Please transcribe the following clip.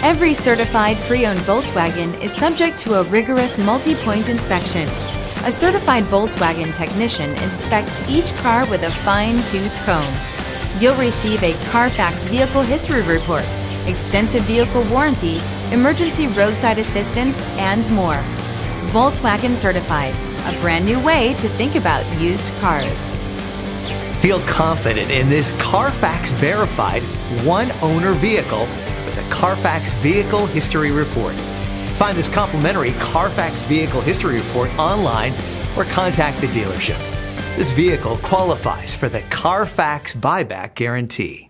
Every certified pre-owned Volkswagen is subject to a rigorous multi-point inspection. A certified Volkswagen technician inspects each car with a fine-tooth comb. You'll receive a CarFax vehicle history report, extensive vehicle warranty, emergency roadside assistance, and more. Volkswagen Certified, a brand new way to think about used cars. Feel confident in this CarFax verified one-owner vehicle with a CarFax Vehicle History Report. Find this complimentary CarFax Vehicle History Report online or contact the dealership. This vehicle qualifies for the CarFax Buyback Guarantee.